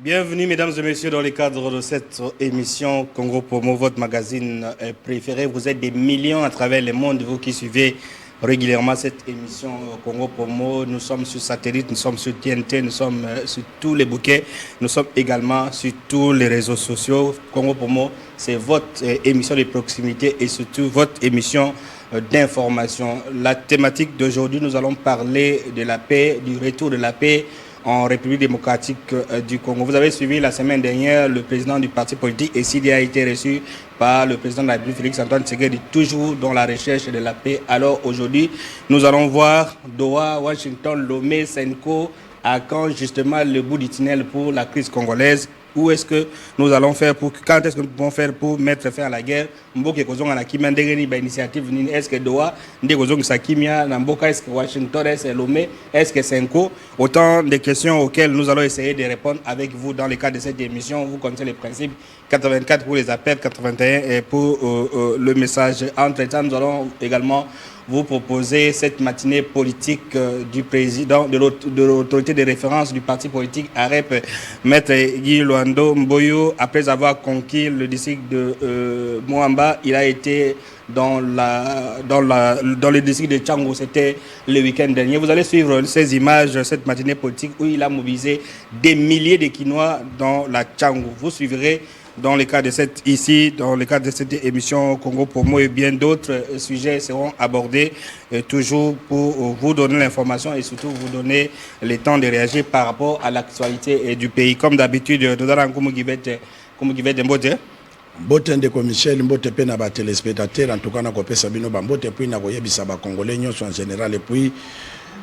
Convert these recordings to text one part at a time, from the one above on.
Bienvenue mesdames et messieurs dans le cadre de cette émission Congo Promo, votre magazine préféré. Vous êtes des millions à travers le monde, vous qui suivez régulièrement cette émission Congo Promo. Nous sommes sur satellite, nous sommes sur TNT, nous sommes sur tous les bouquets, nous sommes également sur tous les réseaux sociaux. Congo Promo, c'est votre émission de proximité et surtout votre émission d'information. La thématique d'aujourd'hui, nous allons parler de la paix, du retour de la paix en République démocratique du Congo. Vous avez suivi la semaine dernière le président du parti politique ECD a été reçu par le président de la République Félix-Antoine Tshisekedi, toujours dans la recherche de la paix. Alors aujourd'hui, nous allons voir Doha, Washington, Lomé, Senko, à quand justement le bout du tunnel pour la crise congolaise. Où est-ce que nous allons faire pour, quand est-ce que nous pouvons faire pour mettre fin à la guerre? Est-ce que Doha, est-ce que Washington, est-ce que Lomé, est-ce que Senko? Autant de questions auxquelles nous allons essayer de répondre avec vous dans le cadre de cette émission. Vous connaissez les principes, 84 pour les appels, 81 pour le message. Entre-temps, nous allons également vous proposer cette matinée politique du président de l'autorité de référence du parti politique AREP, Maître Guy Luando Mboyo. Après avoir conquis le district de Moamba, il a été dans le district de Tchango, c'était le week-end dernier. Vous allez suivre ces images, cette matinée politique où il a mobilisé des milliers de Kinois dans la Tchango. Vous suivrez dans le cadre de cette émission Congo Promo et bien d'autres sujets seront abordés toujours pour vous donner l'information et surtout vous donner le temps de réagir par rapport à l'actualité du pays. Comme d'habitude, nous allons Koumugibet Mbote. Mbote ndeko Michel, mbote pe na ba téléspectateurs en tout cas na kopesa bino ba mbote puis na koyebisa ba congolais nyonso en général et puis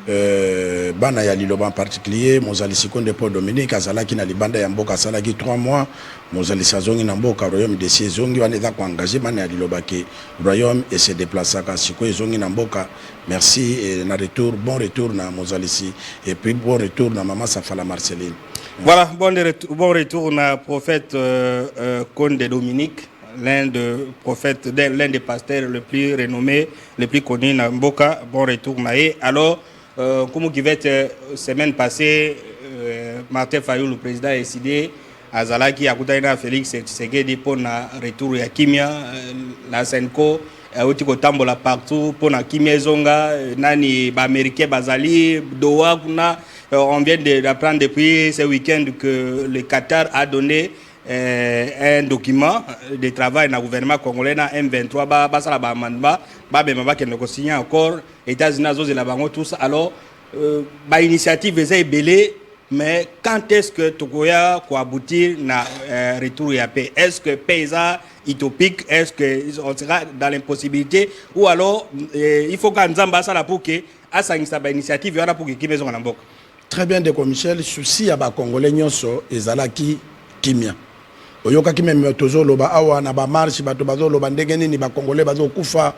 bana ya liloba en particulier mozali sikonde Paul Dominique azalaki na libanda ya mboka asalaki 3 mois mozali sazongi na mboka royaume de Siezongi wana eza ko engager bana ya liloba ke royaume et se déplaçaka siko ezongi na mboka. Merci et na retour bon retour na mozalisi et puis bon retour na maman Safala Marceline. Voilà, bon retour na prophète Conde Dominique, l'un des pasteurs le plus renommé, le plus connu na mboka. Bon retour nae. Alors comme qui va être semaine passée, Martin Fayou, le président, a décidé à Zalaki, à Koutaina, Félix Tshisekedi pour na retour ya Kimia, la Senko, Otiko Tambola partout pour na Kimia Zonga, nani ba américain bazali, Doha kuna. On vient d'apprendre depuis ce week-end que le Qatar a donné un document de travail dans le gouvernement congolais dans M23 qui ne signé encore États-Unis tout ça. Alors l'initiative est belée, mais quand est-ce que Togoya ko aboutir na retour à paix? Est-ce que paysa utopique? Est-ce que on sera dans l'impossibilité ou alors il faut qu'on Nzamba ça la pour que à sa initiative y pour que qui besoin en mboka? Très bien, Deko Michel. Souci à ba Congolais nyonso ezalaki kimia. Oyoka kimia tozo loba awa na ba marche bato bazo loba ndenge nini ba Congolais bazo kufa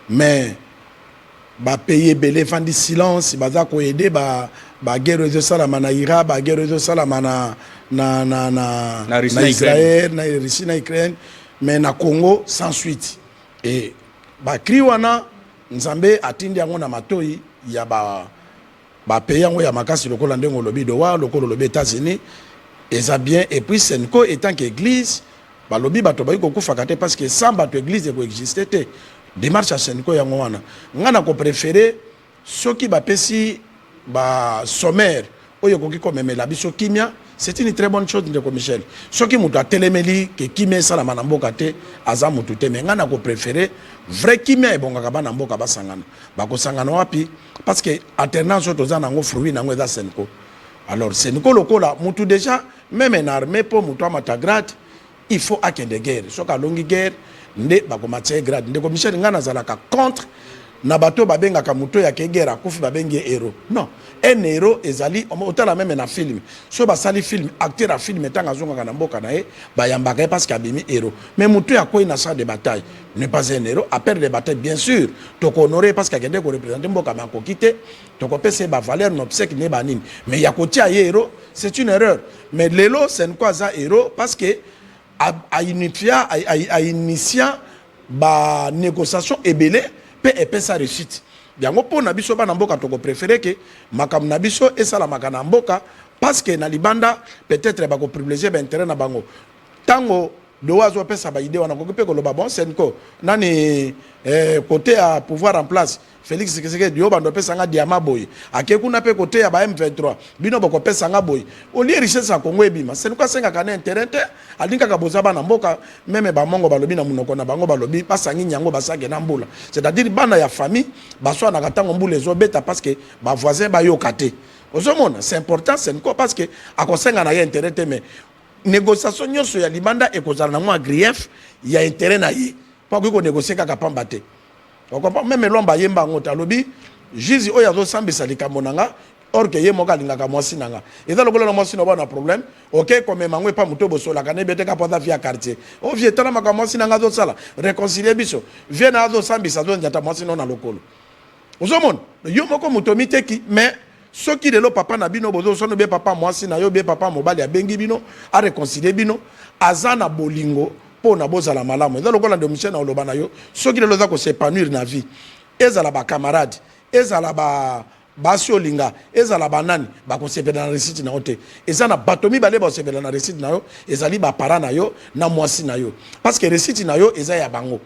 mais ba payer belé fandi silence baza ko aider ba guerre de salama na Irak, ba guerre de salama na Israël, na Russie na Ukraine, mais na Congo sans suite. Et ba kriwana Nzambe atindi yango na matoi ya ba payant ya makasi lokola ndengo lobi Doha lokolo lobi États-Unis et ça bien et puis Senko étant qu'église ba lobi bato ba ko kufa kate parce que sans bato église ko exister démarche à Senko ya ngwana ngana ko préférer soki ba pesi ba sommaire oyo ko ki ko memela biso kimia. C'est une très bonne chose de Michel. Ce qui m'a téléméli que Kimé salama na mboka te aza mutu te mais ngana ko préférer vrai Kimé e bonga kabana mboka basangana. Ba ko sangana wapi parce que alternance toza nango fruit nango eza Senko. Alors Senko lokola mutu déjà même en armée pour mutu matagrade il faut akende guerre. Soka longi guerre nde ba ko matie grade ndeko Michel ngana zalaka contre na bato babenga ka muto ya kegera kufi babenge héros. Non, un héros ezali otala même na film. So ba sali film acteur à film etanga zonga na mboka na e ba yambaka parce qu'abimi héros. Mais muto ya ko ina sa de bataille n'est pas un héros à perdre les batailles bien sûr. To ko honorer parce qu'il y a des ko représenter mboka ma ko quitter. To ko pese ba valeur no obsèque ne ba nini. Mais ya ko tia héros, c'est une erreur. Mais lelo c'est quoi ça héros parce que a initiant ba négociation ebelé et sa réussite. yango po na biso bana mboka toko préféré que makam na biso esalamaka na mboka parce que na libanda peut-être bako privilégier ba intérêt na bango tango do azo pesa ba idée wana ko pe ko loba bon senko nani côté à pouvoir en place Félix Tshisekedi yo bando pesa nga diama boy akekuna pe côté ya ba M23 bino bako pesa nga boy o li richesse ya Congo ebima senko senga kana intérêt te alinga ka boza bana mboka même ba mongo balobi na munoko na bango balobi pasangi nyango basake na mbula c'est-à-dire bana ya famille baswa na katango mbula ezo beta parce que ba voisin ba yo kate ozomona c'est important senko parce que akosenga na ya intérêt te mais négociation nyonso ya libanda ekozala na mwa grief ya intérêt na ye pa ko négocier kaka pamba te on comprend même lomba yemba ngota lobi jizi oyo azosambisa likambo nanga or que ye moka lingaka mwasi nanga eza lokola na mwasi no bana problème OK comme mangwe pa muto bosola kana bete ka pota via quartier o vie tala maka mwasi nanga zo sala réconcilier biso vie na azosambisa zo njata mwasi no na lokolo ozomona yo moko muto miteki mais soki lelo papa na bino bozo sono be papa mwasi na yo be papa mobali ya bengi bino a réconcilier bino azana bolingo po na bozala malamu eza lokola de Michel na oloba na yo soki lelo za ko s'épanouir na vie ezala ba camarade ezala ba basi olinga ezala banani ba ko sepela na réussite na ote ezana batomi bale ba sepela na réussite na yo ezali ba para na yo na mwasi na yo parce que réussite na yo eza ya bango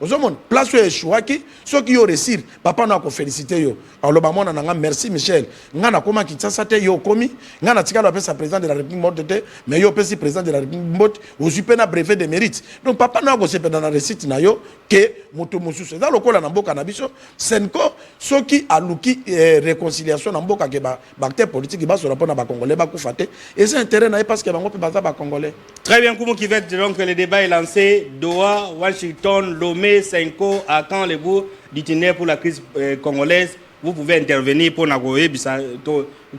ozomon place yo eshwaki soki yo réussir papa na ko féliciter yo aloba mona nga merci Michel nga na koma Kinshasa te yo komi nga na tikala pesa président de la République mbote te mais yo pesi président de la République mbote ozupe na brevet de mérite donc papa na ko sepela na réussite na yo ke moto mususu za lokola na mboka na biso senko soki aluki réconciliation na mboka ke ba acteur politique ba so rapona ba congolais ba kufate et c'est intérêt na parce que bango pe baza ba congolais. Très bien, Koumou qui fait donc le débat est lancé. Doha, Washington, Lomé, Senko, à quand les bouts d'itinéraire pour la crise congolaise. Vous pouvez intervenir pour Nagoye,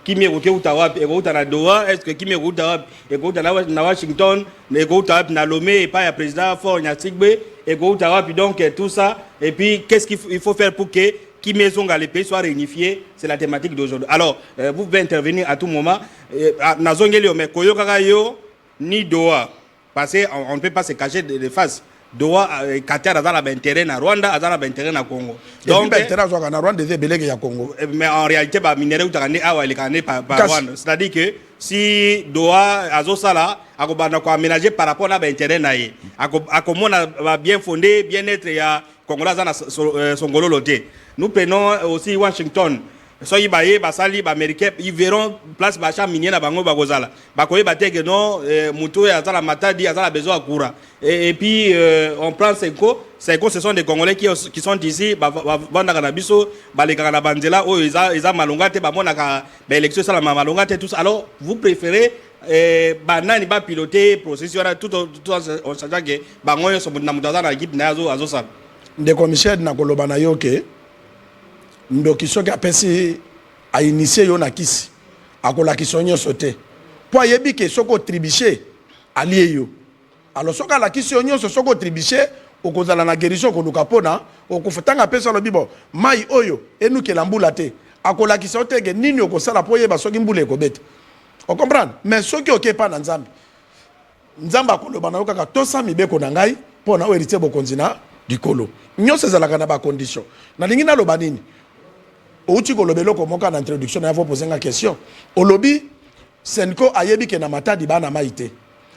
Kimi Roke Utawap, et Routana Doha, est-ce que Kimi Routawap, et Routana Washington, et Routawap, na Lomé, et pas le président Fort Nyasigbe, et Routawap, donc tout ça. Et puis, qu'est-ce qu'il faut faire pour que Kimi Zonga les pays soient réunifiés? C'est la thématique d'aujourd'hui. Alors, vous pouvez intervenir à tout moment. Nazongeli, mais Koyo Kagayo, ni Doha, parce qu'on ne peut pas se cacher de face. Doha, Qatar a intérêt na Rwanda, a intérêt na Congo. Donc, intérêt na Rwanda, c'est Congo. Mais en réalité, les minéraux sont par Rwanda. C'est-à-dire que si Doha a Zosala, a aménagé par rapport à l'intérêt naïe, a comment bien fondé, bien-être, il y a Congolais dans son golo loté. Nous prenons aussi Washington. Soyi baye basali ba américain ils verront place bacha minier na bango bagozala bakoye bateke non muto ya zala matadi azala besoin akura et puis on prend Senko ce sont des Congolais qui sont ici banda kana biso baleka na banzela o iza malonga te ba mona ka ba élection sala malonga te tous alors vous préférez banani ba piloter processus tout en sachant que bango so na mutaza na équipe na azo sala ndeko Michel na koloba na yo ke ndoki soki apesi a initié yo na kisi akola kisonyo sote po yebi ke soko tribiché allié yo alors soka la kisi onyo soko tribiché okozala na guérison ko luka pona okufutanga pesa lo bibo mai oyo enuke la mbula te akola kisote ke nini okosala po yeba soki mbula ko beta o comprendre mais soki okepa na nzambe nzambe akoloba na yo kaka tosa mibeko na ngai pona o héritier bokonzina dikolo nyonso ezalaka na ba condition na lingi na loba nini outi ko lobelo ko moka na introduction na vous poser une question olobi Senko ayebi ke na matadi bana maite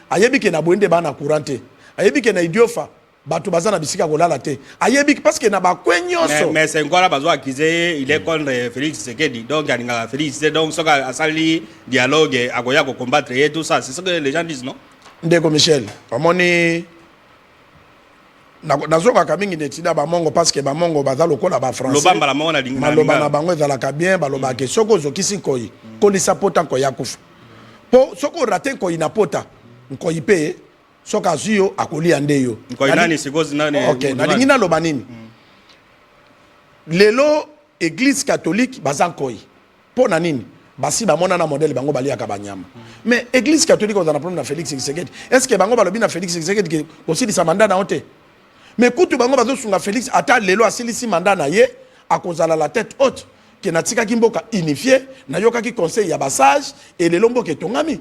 ayebi ke na boende bana courante ayebi ke na idiofa batu bazana bisika ko lala te ayebi parce que na ba kwenyoso mais Senko la bazo accusé il est contre Félix Tshisekedi donc alinga Félix donc soka asali dialogue akoya ko combattre et tout ça c'est ce que les gens disent non ndeko Michel amoni nazoka kamingi netida ba mongo parce que ba mongo baza lokola ba français lobamba la mongo na lingana loba na bango ezala ka bien baloba ke soko zokisi koyi kolisa pota ko yakufa po soko rate koyi na pota koyi pe soka zuyo akolia ndeyo koyi nani sikozi nani OK na lingina loba nini lelo église catholique bazan koyi po na nini basi ba mona na modèle bango balia ka banyama mais église catholique on a problème na Félix Tshisekedi est-ce que bango balobi na Félix Tshisekedi ke aussi sa mandat na ote mais kutu bango bazo sunga Félix ata lelo asilisi mandat na ye akozala la tête haute ke natika kimboka unifié na yoka ki conseil ya basage et lelo mboka tongami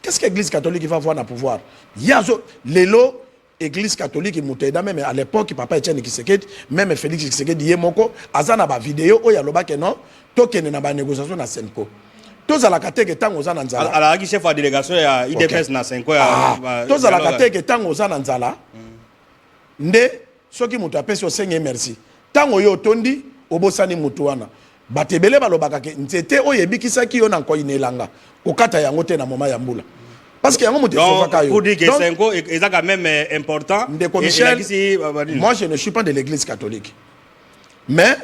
qu'est-ce que l'église catholique va avoir na pouvoir yazo lelo église catholique muteda même à l'époque papa Etienne Tshisekedi même Félix Tshisekedi yemoko azana ba vidéo oya lobake non tokene na ba négociation na Senko tozalaka te ke tango za na nzala ala ki chef de délégation ya IDPS na Senko ya tozalaka te ke tango za na nzala nde soki mutu apesi osenge merci tango yo tondi obosani mutu wana batebele balobaka ke nzete oyebikisaki yo na nkoinelanga kokata yango te na moma ya mbula parce que yango mutu sofaka yo pour dire que Senko est quand même important Ndeko Michel, moi je ne suis pas de l'église catholique mais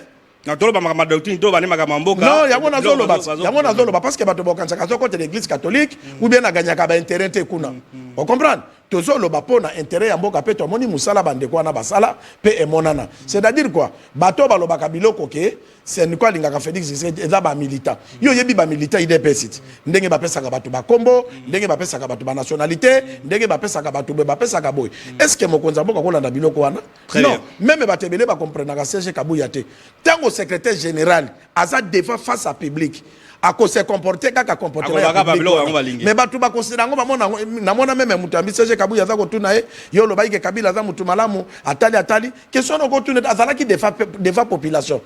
non tolo ba ma doctrine to ba ne ma mboka non yango na zoloba parce que bato bokansaka zo contre l'église catholique ou bien na ganyaka ba intérêt te kuna on comprend tozoloba pona intérêt ya mboka pe to moni musala bande kwa na basala pe emonana c'est-à-dire quoi bato balobaka biloko ke c'est quoi lingaka Félix eza ba militant yo yebi ba militant IDPS ndenge ba pesaka bato ba kombo ndenge ba pesaka bato ba nationalité ndenge ba pesaka bato ba pesaka boy est-ce que mokonza mboka kolanda biloko wana non même batebele ba comprendre ka Serge Kabuya te tango secrétaire général aza devant face à public ako se comporter kaka comportement mais batu ba considérer ngo na mona même mutu ambi Serge Kabuya za ko tuna yo lo baike Kabila za mutu malamu atali question no ko tuna azala ki devant population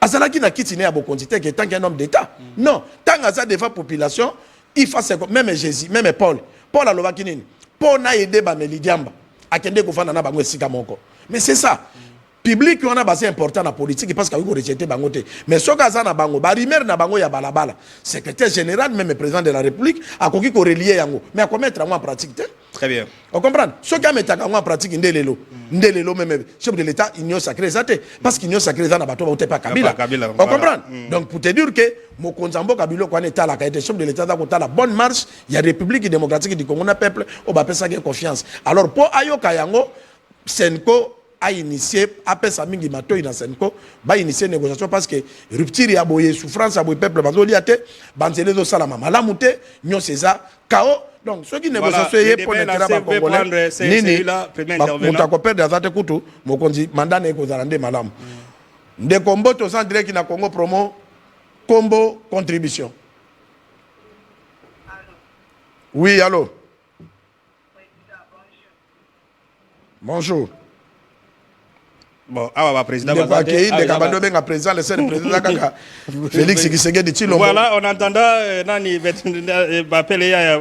azala ki na kitine ya bokonzi te que tant qu'un homme d'état non tant aza devant population il faut même Jésus même Paul alobaki nini Paul na aider ba melidiamba akende ko fana na bango esika moko mais c'est ça public on a basé important na politique parce que vous rejeter bango te mais soka za na bango ba rimer na bango ya balabala secrétaire général même président de la république a koki ko relier yango mais a mettre en pratique te très bien on comprend soka metaka en pratique ndelelo même chef de l'état union sacrée ça te parce qu'union sacrée ça na bato ba pas Kabila on comprend donc pour te dire que mokonzambo kabilo kwa neta la kaite chef de l'état za ko la bonne marche il y a république démocratique du Congo na peuple o ba pesa confiance alors pour ayoka yango Senko a initié après ça mingi mato ina Senko ba initier négociation parce que rupture ya boye souffrance ya boye peuple bazoli ate banzele zo sala malamu te nyo ceza chaos donc ceux qui négociation yé pour n'être pas congolais nini muta ko perdre azate kutu mokonzi mandane ko zalande malamu nde kombo to sans direct na Congo promo combo contribution oui allô bonjour. Bon, ah, président. Félix Tshisekedi. Voilà, on entendant Nani appeler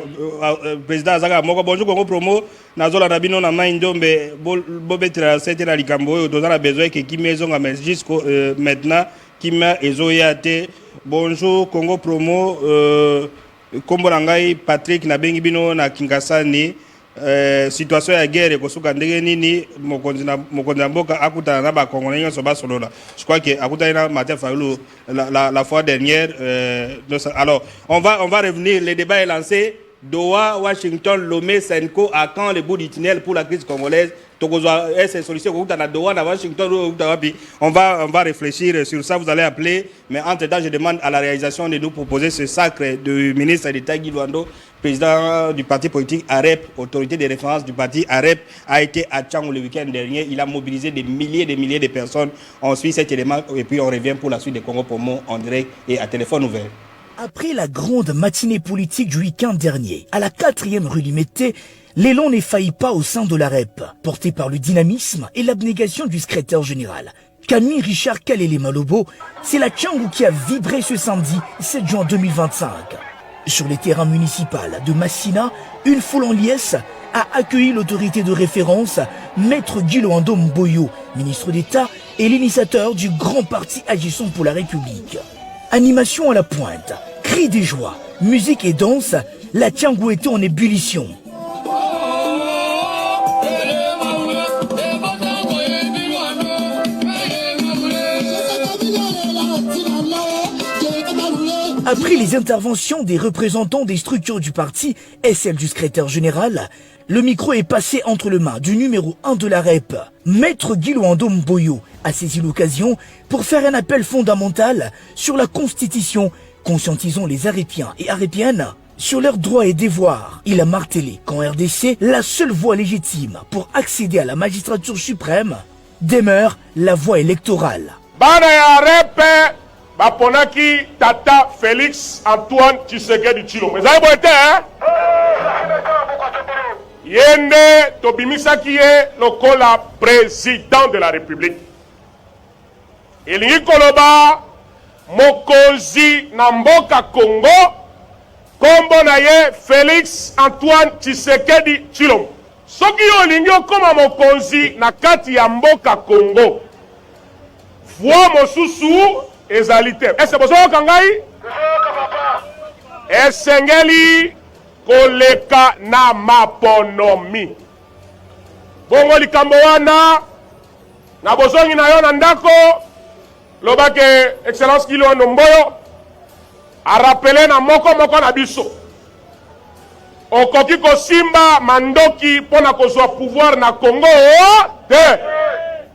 président Zaka Moko bonjour Congo promo nazola rabino na maindombe bobetra c'était likambo on a besoin que qui maison mais jusqu'au maintenant qui m'a ezoyate bonjour Congo promo kombo nangai Patrick na bengi bino na Kingasani situation ya guerre kosuka ndenge nini mokonzi mboka akutana na ba congolais nyonso ba solola je crois que akutana na Martin Fayulu la fois dernière alors on va revenir, le débat est lancé. Doha, Washington, Lomé, Senko, à quand le bout du tunnel pour la crise congolaise? On va réfléchir sur ça, vous allez appeler, mais entre-temps, je demande à la réalisation de nous proposer ce sacre du ministre d'État Guy Luando, président du parti politique AREP, autorité de référence du parti AREP, a été à Tchang le week-end dernier. Il a mobilisé des milliers de personnes. On suit cet élément et puis on revient pour la suite des Congo Pomo en direct et à téléphone ouvert. Après la grande matinée politique du week-end dernier, à la 4e rue Limité, l'élan n'est failli pas au sein de la REP, porté par le dynamisme et l'abnégation du secrétaire général. Camille Richard Kalele Malobo, c'est la Tchangou qui a vibré ce samedi 7 juin 2025. Sur les terrains municipaux de Massina, une foule en liesse a accueilli l'autorité de référence, Maître Guy Luando Mboyo, ministre d'État et l'initiateur du grand parti Agissons pour la République. Animation à la pointe, cris de joie, musique et danse, la Tchangou était en ébullition. Après les interventions des représentants des structures du parti et celles du secrétaire général, le micro est passé entre les mains du numéro 1 de la REP. Maître Guy Luando Mboyo a saisi l'occasion pour faire un appel fondamental sur la Constitution, conscientisant les Arépiens et Arépiennes sur leurs droits et devoirs. Il a martelé qu'en RDC, la seule voie légitime pour accéder à la magistrature suprême demeure la voie électorale. Baponaki Tata Félix Antoine Tshisekedi Tshilombo. Vous avez voté, hein? Yende Tobimisaki ye lokola président de la République. Elingi koloba mokonzi na mboka Congo kombo na ye Félix Antoine Tshisekedi Tshilombo. Soki olingi okoma mokonzi na kati ya mboka Congo, voix mosusu ezali te. Ese bozoyoka ngai? Esengeli koleka na maponomi. Bongo likambo wana na bozongi na yo na ndako lobake Excellence Giloando Mboyo a rappelé na moko na biso. Okoki kosimba mandoki pona kozwa pouvoir na Congo te.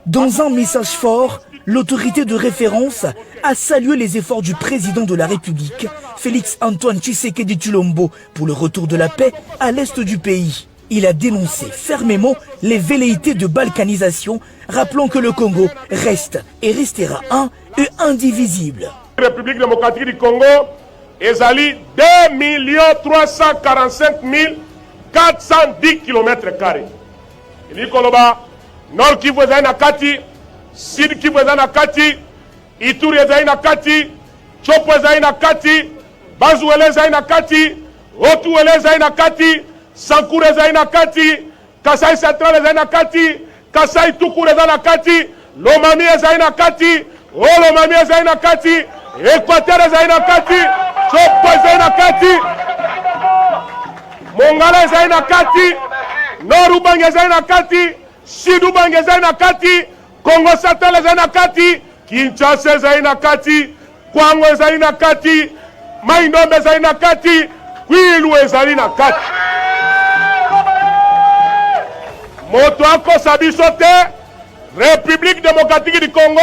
Dans un message fort, l'autorité de référence a salué les efforts du président de la République, Félix Antoine Tshisekedi Tshilombo, pour le retour de la paix à l'est du pays. Il a dénoncé fermement les velléités de balkanisation, rappelant que le Congo reste et restera un et indivisible. La République démocratique du Congo ezali 2 345 410 km². Il koloba Nord Kivu ezali na kati, Sud Kivu ezali na kati, Ituri ezali na kati, Chopo ezali na kati, Bazuele ezali na kati, Otuele ezali na kati, Sankuru ezali na kati, Kasai Central ezali na kati, Kasai Tukuru ezali na kati, Lomami ezali na kati, Olomami ezali na kati, Equateur ezali na kati, Chopo ezali na kati, Mongala ezali na kati, Nord Ubangi ezali na kati, Sud Ubangi ezali na kati, Congo Central ezali na kati, Kinshasa ezali na kati, Kwango ezali na kati, Mai Ndombe ezali na kati, Kwilu ezali na kati. Moto akosa biso te, République démocratique du Congo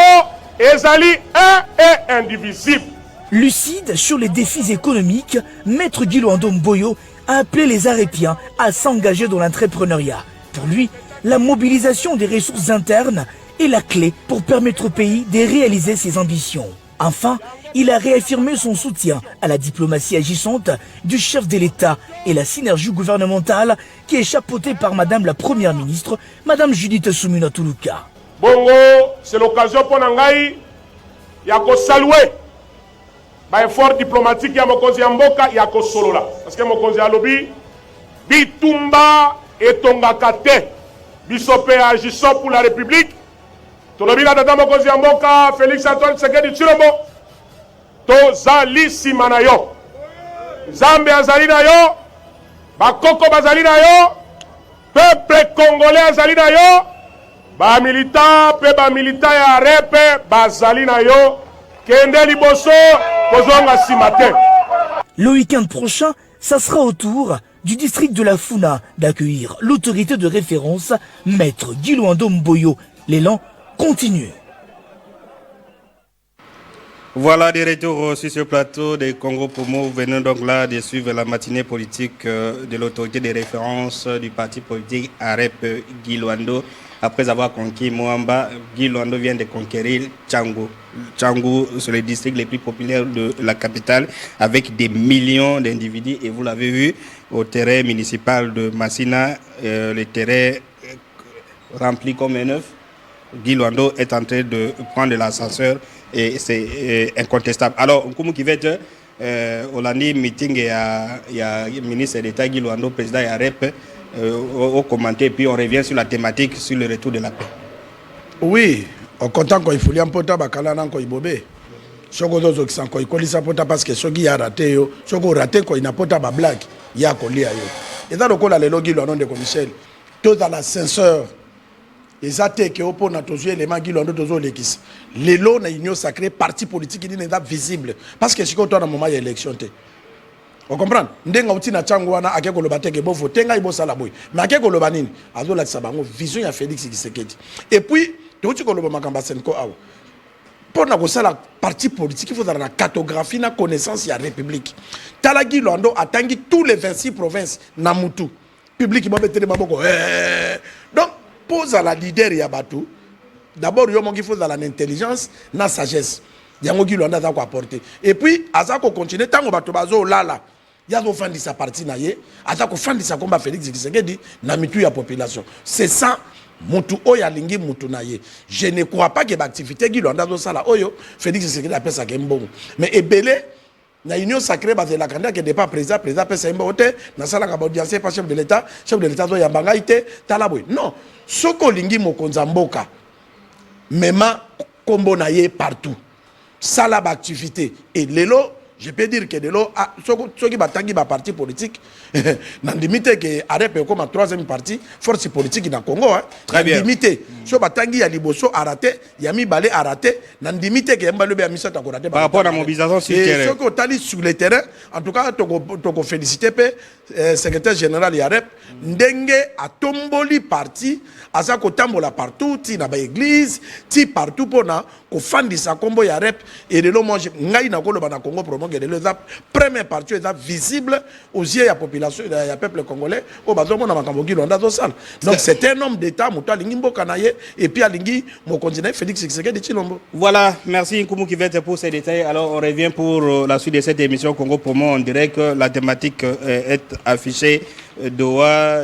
ezali un et indivisible. Lucide sur les défis économiques, Maître Giloando Mboyo a appelé les Arépiens à s'engager dans l'entrepreneuriat. Pour lui, la mobilisation des ressources internes est la clé pour permettre au pays de réaliser ses ambitions. Enfin, il a réaffirmé son soutien à la diplomatie agissante du chef de l'État et la synergie gouvernementale qui est chapeautée par Madame la Première ministre, Madame Judith Suminwa Tuluka. Bongo, c'est l'occasion pour Nangai ya ko saluer ba effort diplomatique ya mokonzi ya mboka ya ko solola parce que mokonzi ya lobi bitumba etongaka te biso pe agissant pour la République. Tolobi na tata mokonzi ya mboka Félix Antoine Tshisekedi Tshilombo tozali nsima na yo, Nzambe azali na yo, bakoko bazali na yo, peuple congolais azali na yo, ba militant pe ba militant ya repe bazali na yo, kende liboso kozonga nsima te. Le week-end prochain, ça sera au tour du district de la Funa d'accueillir l'autorité de référence, Maître Giloando Mboyo. L'élan continue. Voilà des retours sur ce plateau de Congo Promo. Venons donc là de suivre la matinée politique de l'autorité de référence du parti politique AREP Giloando. Après avoir conquis Moamba, Giloando vient de conquérir Tchangou. Tchangou, c'est le district le plus populaire de la capitale, avec des millions d'individus. Et vous l'avez vu au terrain municipal de Massina, le terrain rempli comme un œuf. Giloando est en train de prendre l'ascenseur et c'est incontestable. Alors, comme qui va être au lundi meeting, il y a le ministre d'État Giloando, président AREP, au commentaire, puis on revient sur la thématique, sur le retour de la paix. Oui, en comptant qu'il faut l'importer, il faut bobé. Soko zozo kisanko ikolisa pota parce que soki ya raté yo, soko raté ko ina pota ba blague, ya kolia yo. Et dans le cas la logi lo nom de Michel, tout dans l'ascenseur. Les attaques qui opposent à tous les éléments qui l'ont donné l'équipe. Les lots na union sacrée, parti politique qui n'est pas visible. Parce que si on a un moment d'élection, vous comprenez? Ndenga uti na changwana akeko lobateke bo voter nga ibo sala boy. Mais akeko lobanini azola sabango vision ya Félix Tshisekedi. Et puis tu ko loba makamba senko awo. Pour na ko sala parti politique, il faut dans la cartographie na connaissance ya république. Talagi Londo atangi tous les 26 provinces na mutu. Public ba betele baboko. Donc pose à la leader Yabatou. D'abord, il faut dans l'intelligence, dans la sagesse. Il y a un qui l'a apporté. Et puis, à ça qu'on continue, tant qu'on va te baser là, ya zo fandisa parti na ye ata ko fandisa komba Félix Tshisekedi na mitu ya population. C'est ça mutu oyo alingi mutu na ye. Je ne crois pas que l'activité qui londa zo sala oyo Félix Tshisekedi apesa ke mbongo. Mais ebele na union sacrée basé la candidat qui n'est pas président pesa mbongo te na sala ka audience pas chef de l'état zo yambanga ite talaboy. Non, soko lingi mokonza mboka mema kombo na ye partout. Sala ba activité et lelo je peux dire que de l'eau, ceux qui battent ba parti politique, n'andimite que AREP comme un troisième parti, force politique dans le Congo. Très bien. N'andimite, ceux batangi ya liboso a raté, Yami Balé a raté, n'andimite que Mbalube a mis ça à raté. Par rapport à la mobilisation sur le terrain. Et ceux qui ont allé sur le terrain, en tout cas, tu félicité secrétaire général Yarep, Ndenge a tomboli parti, à ça qu'on tambola partout, ti na ba église, ti partout pour na, qu'on fan de sa combo Yarep, et de l'eau mange, ngai na kolo ba na Congo promo. La première partie est visible aux yeux de la population, du peuple congolais. Donc c'est un homme d'État, et puis Alingi, mon continent, Félix Tshisekedi Tshilombo. Voilà, merci Nkoumou Kivete pour ces détails. Alors on revient pour la suite de cette émission Congo Promo. On dirait que la thématique est affichée. Doha,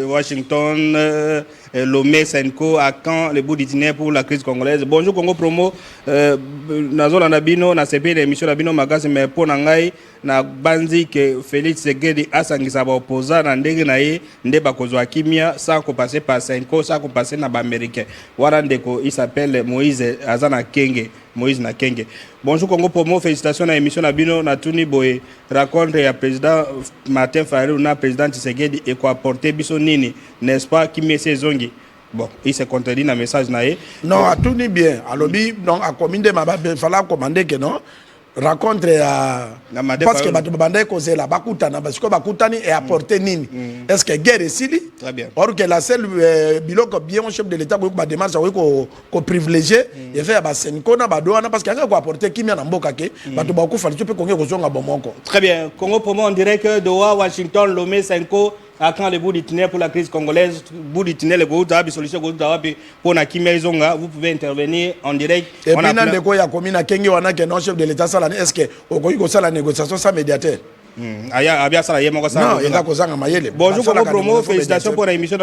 Washington, Lomé, Senko, à Caen, le bout d'itinéraire pour la crise congolaise. Bonjour Congo Promo, Nazo Landabino, na CP l'émission Labino Magasi, mais pour Nangai, na Banzi que Félix Tshisekedi a sangisa ba opposant na ndenge na ye ndeba kozwa kimia sans qu'on passe par Senko, sans qu'on passe na ba américain. Voilà ndeko, il s'appelle Moïse Azana Kenge. Moïse Nakenge. Bonjour Congo Promo, félicitations à l'émission Nabino Natuni Boye. Raconte à président Martin Fayulu na président Tshisekedi et quoi apporter Bissonini, n'est-ce pas, qui met ses ongles. Bon, il se contredit dans le message naé. Non, à tout ni bien. Alors, donc, à commande, il fallait commander que non. Raconte à parce que Batubandé causé la Bakutana, parce que Bakutani est apporté nini. Est-ce que guerre est ici? Très bien. Or que la seule bilan bien chef de l'État qui démarche qu'on privilégié, il fait à Senkona, Badouana, parce qu'il y a quoi apporter qui m'a n'amboka ke, Batubakou fallait tu peux qu'on ait Bomonko. Très bien. Congo Promo, on dirait que Doha, Washington, Lomé, Senko, à quand le bout d'itinéraire pour la crise congolaise, bout d'itinéraire, le groupe d'Abi, solution groupe d'Abi, pour Nakime Zonga, vous pouvez intervenir en direct. Et puis, dans le cas, il y a commis à Kengi Wana, qui est non chef de l'État, est-ce que au Koyiko ça la négociation sans médiateur? Non, il y a bonjour Congo Promo, félicitations pour l'émission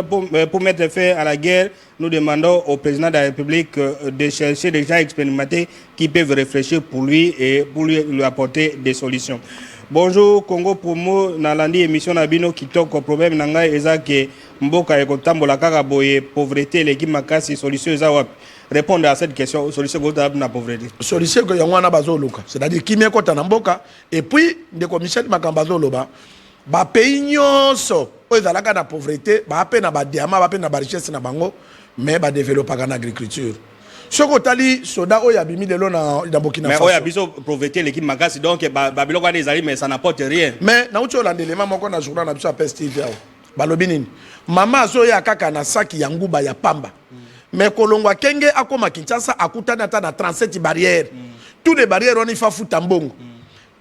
pour mettre fin à la guerre. Nous demandons au président de la République de chercher des gens expérimentés qui peuvent réfléchir pour lui et pour lui apporter des solutions. Bonjour Congo Promo, nalandi émission Nabino qui toque au problème nanga ezake mboka ekotambola kaka boye pauvreté l'équipe makasi solution ezawap. Répondre à cette question, solution gota na pauvreté. Solution que yangwana bazoluka, c'est-à-dire qui met kota na mboka et puis de commission makambazo loba ba pays nyonso ezalaka na pauvreté, ba pe na ba diamant, ba pe na ba richesse na bango, mais ba développer en agriculture. Soko tali soda oya bimi de lo na Burkina Faso. Mais oya biso pauvreté l'équipe makasi donc babilo kwa des alliés mais ça n'apporte rien. Mais na ucho landelema moko na journal na biso pestive yao. Balobi nini? Mama azoya kaka na saki ya nguba ya pamba. Mais Kolongwa Kenge akoma Kinshasa akutana ata na 37 barrières. Tous les barrières on y fa futa mbongo.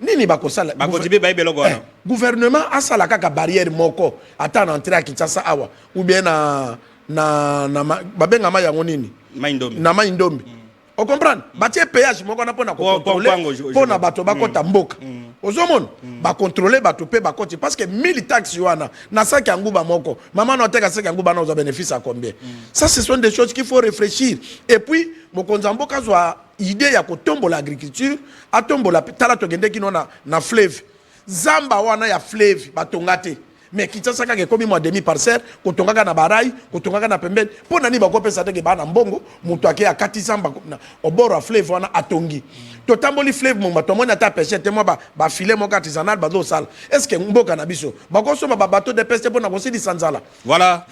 Nini bakosala? Bakotibe ba ibeloko wana. Gouvernement asala kaka barrière moko ata na entrée à Kinshasa awa ou bien na babenga ma yango nini? Maindombi. Na Maindombi. On comprend? Batie péage moko na pona contrôler pona bato bakota mboka. Ozomon ba contrôler bato pe bakoti parce que 1000 taxes wana na saki nguba moko. Maman no teka saki nguba na oza bénéfice à combien? Ça ce sont des choses qu'il faut réfléchir. Et puis mokonza mboka zwa idée ya kotombola l'agriculture, atombola tala togende kino na fleuve. Zamba wana ya fleuve batongate. Mais Kinshasa kaka komi mo demi parcelle ko tongaka na barai ko tongaka na pembeni po nani ba ko pesa teke ba na mbongo mutu ake akati samba na oboro a fleuve wana atongi to tamboli fleuve mo mato mona ta pêcher te mo ba filet mo artisanal ba do sala est-ce que mboka na biso ba ko soma ba bateau de pêche po na ko sidi sanzala voilà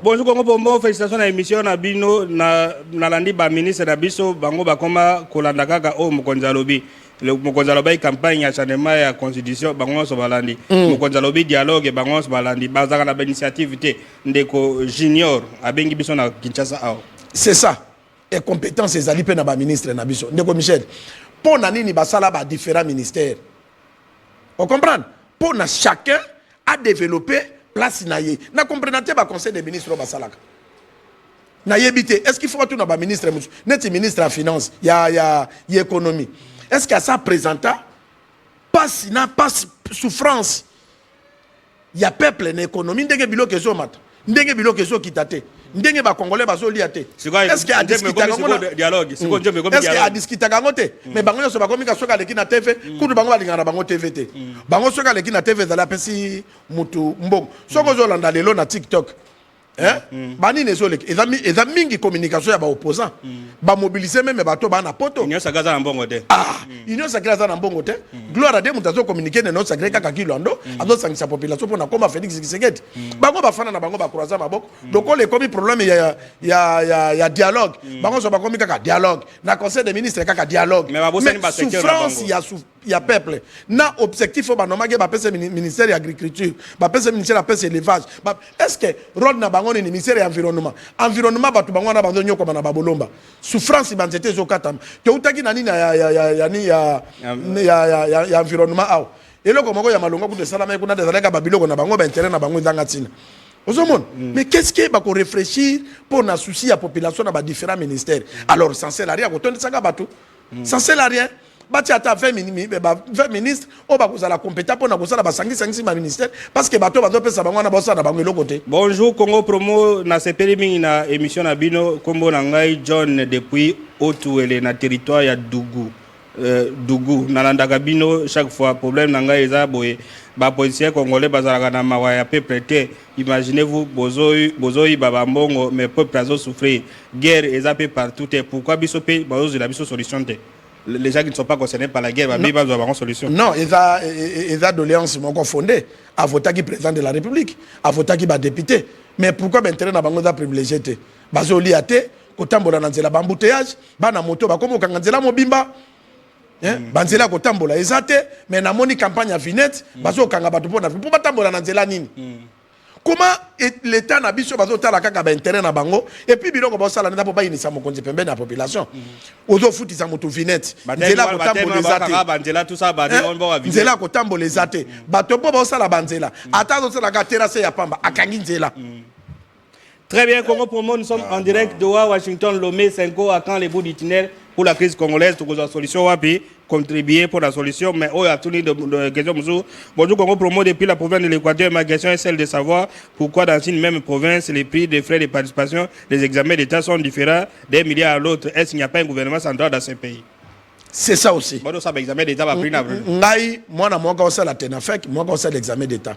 bonjour Congo Promo, félicitations na émission na bino na landi ba ministre na biso bango ba koma kolanda kaka o mokonza lobi le mokonzalobi campagne ya changement ya constitution bango so balandi mokonzalobi dialogue bango so balandi bazaka na initiative te ndeko junior abengi biso na Kinshasa awo. C'est ça et compétences ezali pe na ba ministre na biso ndeko Michel po na nini basala ba différents ministères on comprend po na chacun a développé place na ye na comprenante ba conseil des ministres basalaka na yebité est-ce qu'il faut tout na ba ministre net ministre à finance ya économie. Est-ce qu'à ça présenta pas souffrance ya peuple na économie ndenge biloko ezo mata ndenge biloko ezo kitate ndenge ba congolais bazo liate est-ce que a discuter dialogue est-ce que a discuter kango te mais bango nyonso bakomi ka soka leki na TV kudu bango balingana na bango TV te bango soka leki na TV zala pesi mutu mbongo soko zo landa lelo na TikTok bani nezolek eza mingi communication ya ba opposant ba mobiliser même bato ba na poto union sacrée za na mbongo te union sacrée za na mbongo te gloire à Dieu mutazo communiquer na non sacrée kaka kilando azo sangisa population pona komba Félix Tshisekedi bango bafana na bango ba croiser maboko donc les komi problème ya dialogue bango so ba komi kaka dialogue na conseil des ministres kaka dialogue mais souffrance ya peuple na objectif ba nomage ba pese ministère de l'agriculture ba pese ministère de la pêche et élevage est-ce que rôle na bango ni ministère de environnement batu bango na bango nyoko na babolomba souffrance banzete zo katama te utaki na nini ya environnement aw eloko moko ya malonga kude sala mai kuna dezaleka babiloko na bango ba intérêt na bango ndanga tina ozomon mais qu'est-ce que ba ko réfléchir pour na souci ya population na ba différents ministères alors sans salaire ko tonde sanga batu sans salaire bati ata 20 ministres o ba kozala compétent pour na kozala ba sangi ma ministère parce que bato bazo pesa bango na bosa na bango eloko te. Bonjour Congo Promo na sepeli mingi na émission na bino kombo na ngai John depuis Otuele na territoire ya Dougou nalandaka bino chaque fois problème na ngai eza boye ba policier congolais bazalaka na mawa ya peuple te imaginez-vous bozoi baba mbongo mais peuple azo souffrir guerre eza pe partout et pourquoi biso pe bazo la biso solution te. Les gens qui ne sont pas concernés par la guerre, ils vont avoir une solution. Non, ils ont doléance fondée à voter qui président de la République, à voter qui député. Mais pourquoi maintenant na bango da privilégié te? Bazo liate, kotambola na nzela bambouteillage, bana moto bakomo kanganzela mobimba. Banzela kotambola ezate, mais na moni campagne à vinette, bazo kanga batu pona pour batambola na nzela nini? Comment l'État n'a biso bazo tala kaka ba intérêt na bango et puis biloko ba sala na papa inisa mokonzi pembe na population ozo futi za moto vinette nzela ko tambola ezate banzela tout ça ba on va vivre nzela ko tambola ezate bato po ba sala banzela ata zo sala ka terrasse ya pamba akangi nzela. Très bien, Congo Promo, nous sommes en direct de Washington, Lomé, 5 à quand les bouts du tunnel pour la crise congolaise, pour que la solution wapi contribuer pour la solution, mais il y a tout de questions. Bonjour Congo Promo, depuis la province de l'Équateur, ma question est celle de savoir pourquoi dans une même province, les prix des frais de participation des examens d'État sont différents d'un milliard à l'autre. Est-ce qu'il n'y a pas un gouvernement central dans ce pays? C'est ça aussi. Bon, ça, l'examen d'État va prix Ngai, moi, je la TENAFEC, moi, je l'examen d'État.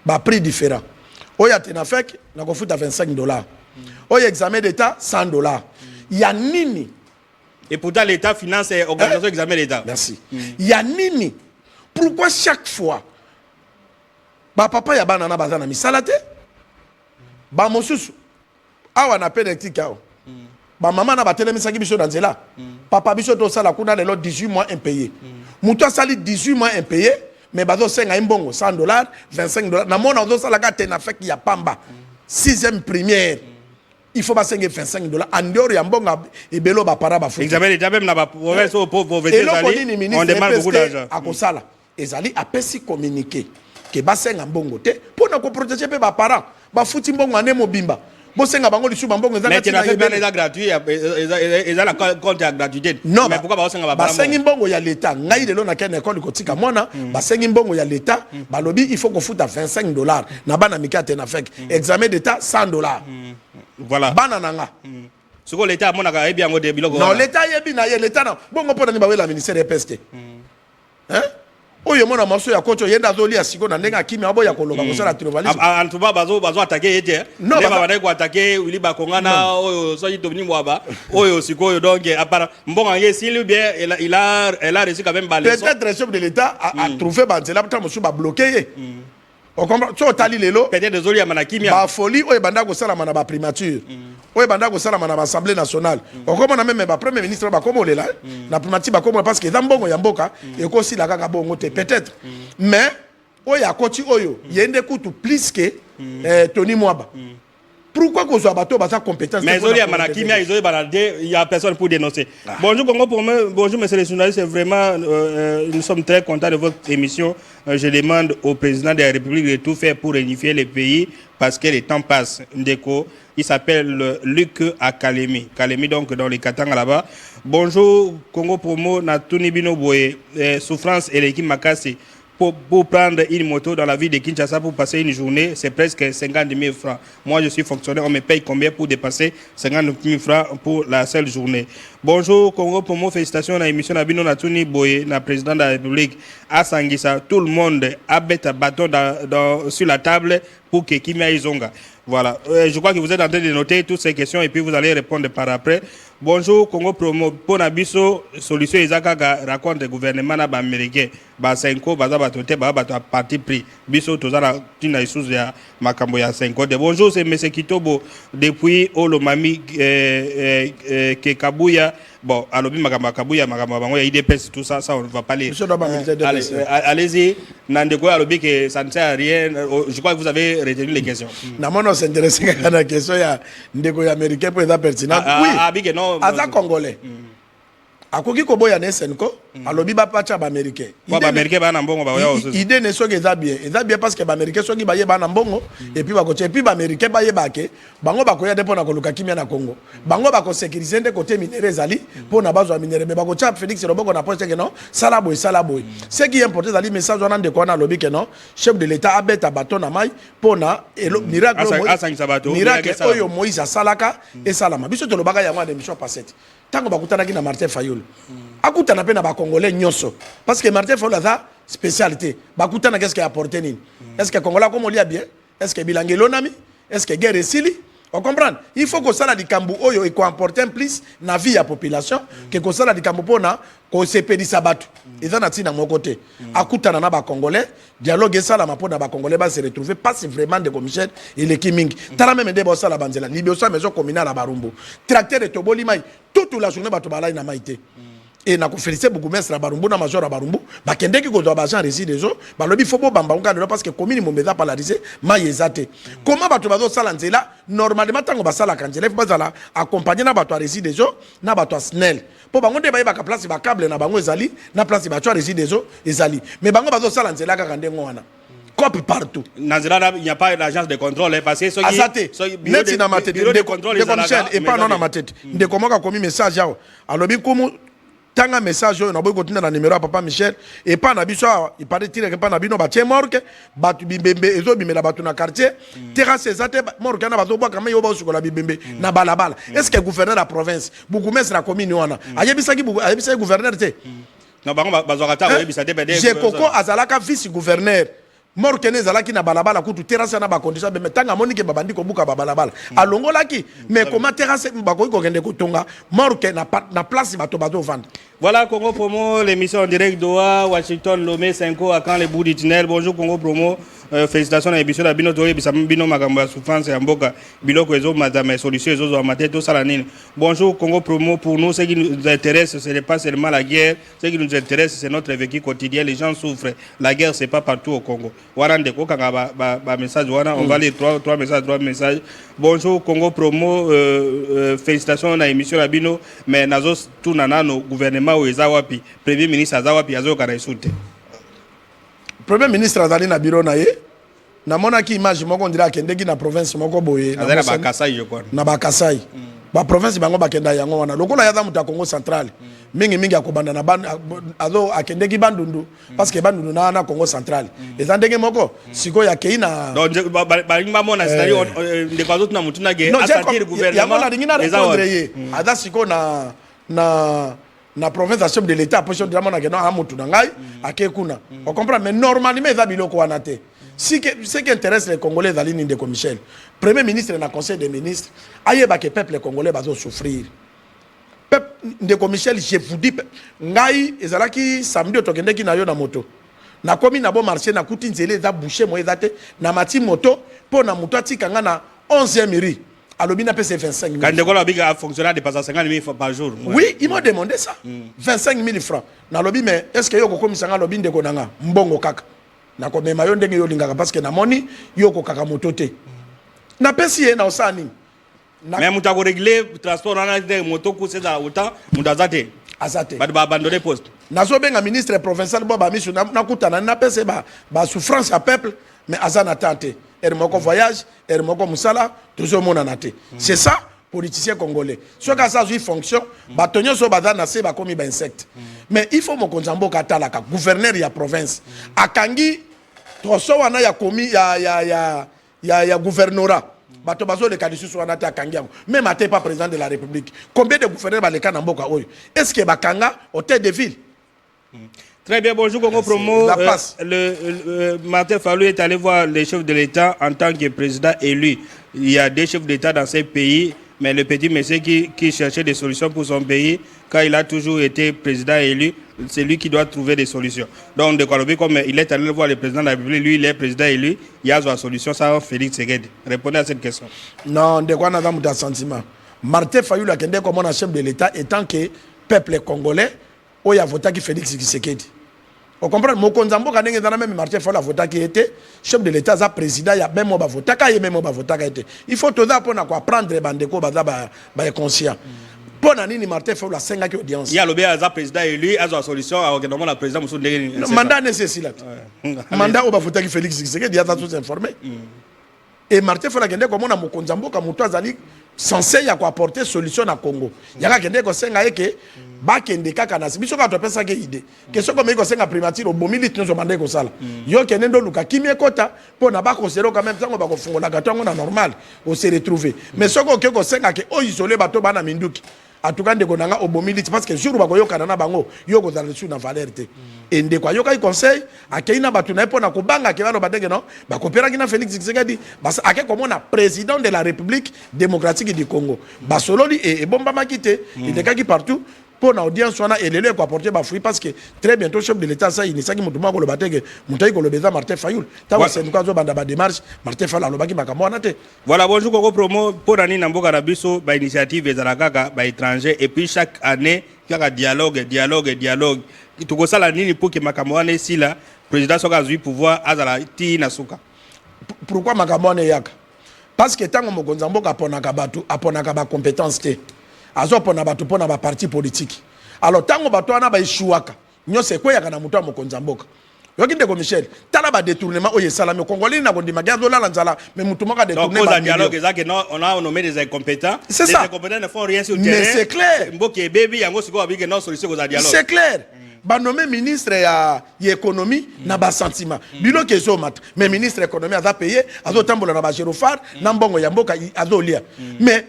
Bah, prix différent. Oya TENAFEC, na ko futa $25. Oya examen d'État, $100. Ya nini? Et pourtant, l'État finance l'organisation d'examen d'État. Merci. Ya nini? Pourquoi chaque fois, ba papa ya banana bazana misalate? Ba mosusu, awa na penalty kao. Ba maman na batele misaki biso dans là. Papa biso to sala kuna lelo 18 mois impayé. Muto sali 18 mois impayé. Mais bazo senga imbongo $100, $25. Na mona ozo sala ka TENAFEC ya pamba. 6e première. Il faut pas senga $25. Andor ya mbonga ebelo ba para ba futi. Examen d'État même na ba province au pauvreté zali. On demande beaucoup d'argent. Akosala. Ezali apesi communiquer que ba senga mbongo te pour na ko protéger pe ba parents. Ba futi mbongo ane mobimba. Bosenga bango lisu mbongo ezala tina eza gratuit ezala compte ya gratuité. Non, mais pourquoi ba senga ba sengi mbongo ya l'état ngai lelo na kene école kotika mona ba sengi mbongo ya l'état balobi il faut qu'on futa $25 na bana mika TENAFEC examen d'état $100. Voilà bana nanga soko l'état mona ka ebi yango de biloko non l'état yebi na ye l'état na bongo pona ni ba wela ministère de peste oyo mona morso ya kocho yenda zoli asiko na ndenga kimi abo ya koloba kosala tribalisme antuba bazo attaquer yete non ba bana ko attaquer wili ba kongana oyo so yito ni mwaba oyo siko donc apara mbonga nge s'il bien elle a reçu quand même balai peut-être le chef de l'état a trouvé banzela pour mosu ba bloquer on comprend so tali lelo peut-être désolé ya manakimia ba folie oyo banda ko sala mana ba primature oyo banda ko sala mana ba assemblée nationale on comprend même ba premier ministre ba komo lela na primature ba komo parce que za mbongo ya mboka e ko sila kaka bongo te peut-être mais oyo akoti oyo yende kutu plus que Tony Mwaba. Pourquoi qu'on soit bateau basa compétence? Mais il y a personne pour dénoncer. Bonjour Congo pour moi, bonjour monsieur le journaliste, c'est vraiment nous sommes très contents de votre émission. Je demande au président de la République de tout faire pour réunifier les pays parce que le temps passe. Ndeko, il s'appelle Luc Akalemi. Kalemi donc dans les Katanga là-bas. Bonjour Congo Promo, Natuni Bino Boye, souffrance et l'équipe Makasi. pour prendre une moto dans la ville de Kinshasa pour passer une journée, c'est presque 50 000 francs. Moi, je suis fonctionnaire, on me paye combien pour dépasser 50 000 francs pour la seule journée. Bonjour, Congo Promo, félicitations à l'émission Nabino Natuni Boye, le président de la République, à Sangisa. Tout le monde a bête bâton sur la table pour que Kimia Izonga. Voilà, je crois que vous êtes en train de noter toutes ces questions et puis vous allez répondre par après. Bonjour, Congo Promo. Pour Nabiso, solution Isaka raconte le gouvernement américain. Basenko, Bazabatote, Babato parti pris. Biso, Tozana, Tina Isous, ya Makambo ya Senko. Bonjour, c'est M. Kitobo depuis Olomami, Kekabuya. Bon, Alobi Makambakabuya, Makambo, IDPS, tout ça, ça on ne va pas lire. Allez-y, Nandeko Alobi, que ça ne sert à rien. Je crois que vous avez retenu les questions. Non, c'est intéressant à la question. Il y a des Américains pour être pertinent. Oui. Aza Congolais. Akoki koboya ne senko alobi ba pacha ba américain. Ba américain ba na mbongo ba ya ozo. Idée ne soki eza bien. Eza bien parce que ba américain soki ba ye ba na mbongo et puis ba ko et puis ba américain ba ye ba ke bango ba ko ya depo na koluka kimia na Congo. Bango ba ko sécuriser nde côté minéraux zali pour na bazo minéraux mais ba ko cha Félix Roboko na poste que non sala boy. Ce qui est important zali message on de ko na lobi que non chef de l'état abeta baton na mai pour na miracle oyo Moïse salaka et salama. Biso to lobaka ya mwa de mission passette. Tango bakutanaki na Martin Fayulu akutana pe na ba congolais nyonso parce que Martin Fayulu a sa spécialité bakutana qu'est-ce qu'il a apporté nini est-ce que congolais comme on lia bien est-ce que bilangelo nami est-ce que guerre esili on comprend il faut que ça la dikambu oyo et ko importer plus na vie ya population que ko ça la dikambu pona ko sepedisa batu eza na tina mon côté akutana na ba congolais dialogue ça la mapona ba congolais ba se retrouver pas vraiment de commissaire et les kiming tala même de bossa la banzela libiosa maison communale à Barumbu tracteur de toboli mai toute la journée ba to balai na maité et na ko féliciter beaucoup mestre à Barumbu na major à Barumbu ba kendeki ko do ba gens résident des autres ba lobi fobo bamba on cadre parce que commune mo meza polarisé mai ezate comment ba to bazo sala nzela normalement tango ba sala kanjela faut bazala accompagner na ba to résident des autres na ba to snell po bango de ba ka place ba câble na bango ezali na place ba to résident des autres ezali mais bango bazo sala nzela ka kandengo wana copie partout. Il n'y a pas d'agence de contrôle parce que net na ma tête de contrôle et pas non na ma tête de comment ka commis message yao alobi comme tanga message na boy kotina na numéro papa Michel et pas na biso il paraît dire que pas na bino ba tchemorke batu bibembe ezo bimela batu na quartier terrasse ezate morke na bazo bwa kama yo ba usukola bibembe na balabala est-ce que gouverneur de la province buku mestre la commune wana ayebisaki gouverneur te na bango bazokata ayebisate bede j'ai koko azalaka vice gouverneur mort kene zalaki na balabala kutu terrasse na ba condition be metanga monike babandi ko buka balabala alongolaki mais comment terrasse ba ko kende ko tonga mort ke na place bato bato vendre. Voilà Congo Promo, l'émission en direct d'Oa, Washington, Lomé, 5 à quand les bouts du tunnel. Bonjour Congo Promo, félicitations à l'émission d'Abino Toré, Bino Magamba Souffrance et Amboka, Bilo Kwezo, Madame Solution, Zozo Amate, tout ça la nine. Bonjour Congo Promo, pour nous, ce qui nous intéresse, ce n'est pas seulement la guerre, ce qui nous intéresse, c'est notre vécu quotidien. Les gens souffrent. La guerre, c'est pas partout au Congo. Warande ko kanga ba message wana, on va lire trois messages. Bonjour Congo Promo, félicitations à l'émission d'Abino, mais Nazos tout nanano gouvernement Ezawapi, Premier ministre Azawapi Azo Karaisute. Premier ministre azali na bureau na ye. Na mona ki image moko ndira kendeki na province moko boye. Azali na Bakasai je crois. Na Bakasai. Ba province bango bakenda yango wana. Lokola yaza muta Congo central. Mingi akobanda na azo akendeki bandundu parce que bandundu na Congo central. Ezandenge moko siko ya keina. Donc ba mona c'est-à-dire de quoi d'autre na mutuna ge asatir gouvernement. Yango na dingina répondre ye. Ada siko na province à chef de l'état position de la mona kena amutu ngai akekuna on comprend mais normalement eza biloko wana te ce qui intéresse les Congolais dans l'île de Michel premier ministre na conseil des ministres ayeba que peuple congolais bazo souffrir peuple de Michel je vous dis ngai ezalaki samedi otokendeki na yo na moto na komi na bon marché na kuti nzele eza boucher mo ezate na mati moto po na moto atikanga na 11e mairie. Alors, il a payé 25 000 francs. Quand il a fonctionné de passer 50 000 francs par jour. Oui, ils m'ont demandé ça. 25 000 francs. Dans le mais est-ce que vous avez un lobby de Konanga Mbongo kaka. Na ko mema yonde ngi yolinga parce que na moni yoko kaka motote. Na pesi na osani. Mais muta ko régler transport na de moto ko c'est dans autant mutazate. Azate. Ba abandonner poste. Na so benga ministre provincial boba misu na kutana na pesi ba souffrance à peuple mais azana tante. Moko voyage, moko musala, toujours mon anaté. C'est ça, politicien congolais soki azazwi fonction bato nyonso baza na se bakomi bainsecte mais il faut mokonzi ya mboka atalaka gouverneur ya province akangi troso wana ya komi ya gouvernorat bato bazoleka lisusu wana te akangi yango même ate pas président de la république combien de gouverneurs baleka na mboka oyo est ce que bakanga hôtel de ville. Très bien, bonjour Congo Promo. La passe. Martin Fayulu est allé voir les chefs de l'État en tant que président élu. Il y a des chefs d'État dans ces pays, mais le petit monsieur qui cherchait des solutions pour son pays, quand il a toujours été président élu, c'est lui qui doit trouver des solutions. Donc, de Koualobi, comme il est allé voir le président de la République, lui, il est président élu, il y a une solution, ça, Félix Tshisekedi. Répondez à cette question. Non, de quoi on a un sentiment. Martin Fayulu a été comme un chef de l'État, étant que peuple congolais, où il y a voté qui Félix Tshisekedi. Vous comprenez? Mokonzambo quand même Martin Fayulu a voté qui était chef de l'État, ça président, il y a même au voté qui même au voté qui était. Il faut tout ça pour apprendre les bandeko baza ba conscient. Pour nani Martin Fayulu a 5 ans d'audience. Il y a le bien à président élu, à la solution à organiser la président Moussou Ndege. Mandat nécessaire. Mandat au voté qui Félix Tshisekedi, il y a tous informé. Et Martin Fayulu a comme on a Mokonzambo comme toi zali censé y apporter solution à Congo. Il y a quelqu'un qui senga que bakende kaka na biso ka to pesa ke idée. Que ce comme ko senga primature au bomili tino mandé ko sala. Yo kenendo luka kimi ekota po na ba considérer quand même tango ba ko fungola gatongo na normal on se retrouver. Mais ce ko senga ke o isoler bato bana minduki. En tout cas ndeko nanga au bomili parce que jour ba ko yoka na bango yo ko dans sur na valeur te. Et ndeko yoka i conseil akeina bato na po na ko banga ke balo badenge non ba ko pera kina Félix Tshisekedi bas ake comme on a président de la République démocratique du Congo. Basololi et bomba makite il est qui partout pour l'audience on a élélé quoi apporter bafoui parce que très bientôt chef de l'État ça il n'est pas qui mutuma ko le batege mutai ko le beza Martin Fayulu tawa c'est nous zo banda ba démarche Martin Fayulu alobaki makambo na te. Voilà, bonjour Congo Promo pour nani na mboka na biso ba initiative ezala kaka ba étranger et puis chaque année kaka dialogue tuko sala nini pour que makambo wana ici là président soka zui pouvoir azala ti na suka. Pourquoi makambo wana yaka? Parce que tango mokonzi mboka aponaka batu aponaka ba compétence te. Azo pona batu pona ba parti politique. Alors tango batu wana ba ishuaka. Nyose kwe yaka na mutu mokonzi mboka. Yoki ndeko Michel, tala ba détournement oye salami congolais na kondima gazo la nzala mais mutu moka détourner ba dialogue ezake non on a nommé des incompétents. C'est ça. Les incompétents ne font rien sur le terrain. Mais c'est clair. Mboke baby yango siko abike non solution ko za dialogue. C'est clair. Ba nommé ministre ya économie na ba sentiment. Bilo kezo mat. Mais ministre économie a payé azo tambola na ba gerofar na mbongo ya mboka azo lia. Mais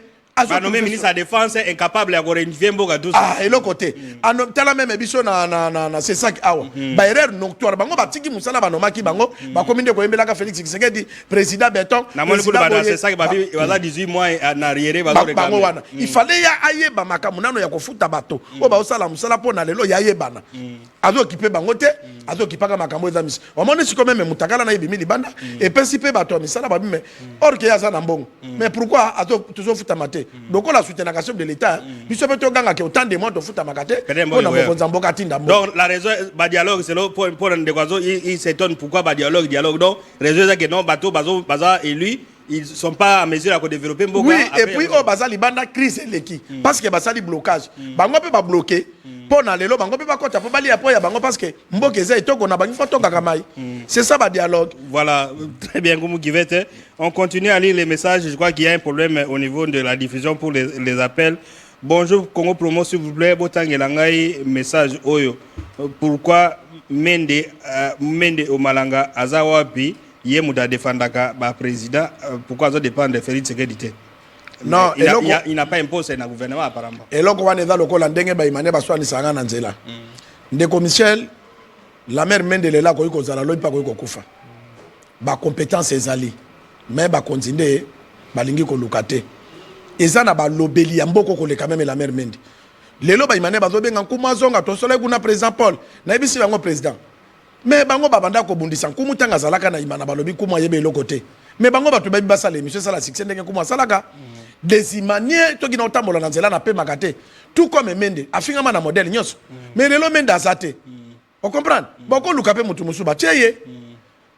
ba nommé ministre de la défense incapable ya ko renouveler mboka douce. Ah et le côté. Ano tala même biso na c'est ça awa. Ba erreur nocturne bango batiki musala ba nomaki bango ba kominde ko yembela ka Félix Tshisekedi président Beton. Na moni ko ba c'est ça ba bi wala 18 mois en arrière ba bango wana. Il fallait ya ayeba makamunano ya kofuta bato. O ba osala musala pona lelo ya yebana. Azo occupé bango te, azo occupaka makambo za mis. O moni siko même mutakala na yebimi libanda et principe bato misala ba mais or que ya za na mbongo. Mais pourquoi azo toujours futa mate? Donc on a soutenu la chef de l'État. Biso beto ganga ke autant de mois de futa makate. Donc la raison ba dialogue c'est là pour ndekwazo il s'étonne pourquoi ba dialogue donc raison c'est que non bato baza et lui ils sont pas à mesure à développer mboka. Oui et puis au baza libanda crise leki parce que basali blocage. Bango peut pas bloquer. Pour na lelo bango peut pas kota pour bali apoya bango parce que mboka eza etoko na bangi foto kakamai. C'est ça ba dialogue. Voilà, très bien comme Kivete. On continue à lire les messages, je crois qu'il y a un problème au niveau de la diffusion pour les appels. Bonjour Congo Promo s'il vous plaît, botangelangai message oyo. Pourquoi Mende Omalanga Azawapi ye muda defendaka ba président pourquoi ça dépend de Félix Tshisekedi? Non, il n'a pas imposé na gouvernement apparemment. Et là on est dans le col ndenge ba imane ba swani sanga na nzela. Ndeko Michel la mère Mendele la ko kozala lo pa ko kufa. Ba compétence ezali mais ba continuer ba lingi ko lukate. Ezana ba lobeli ya mboko ko le quand même la mère Mende. Lelo ba imane ba zo benga kuma zonga to soleil kuna président Paul na ebisi bango président. Mais bango babanda ko bundisa kumu tanga zalaka na imana balobi kuma yebe lo côté. Mais bango batu ba basala émission sala succès ndenge kuma salaka. Des imaniers to ki na otambola na nzela na pe makate. Tout comme Mende afinga na modèle nyonso. Mais lelo Mende azate. On comprend? Boko lukape mutu musuba tieye.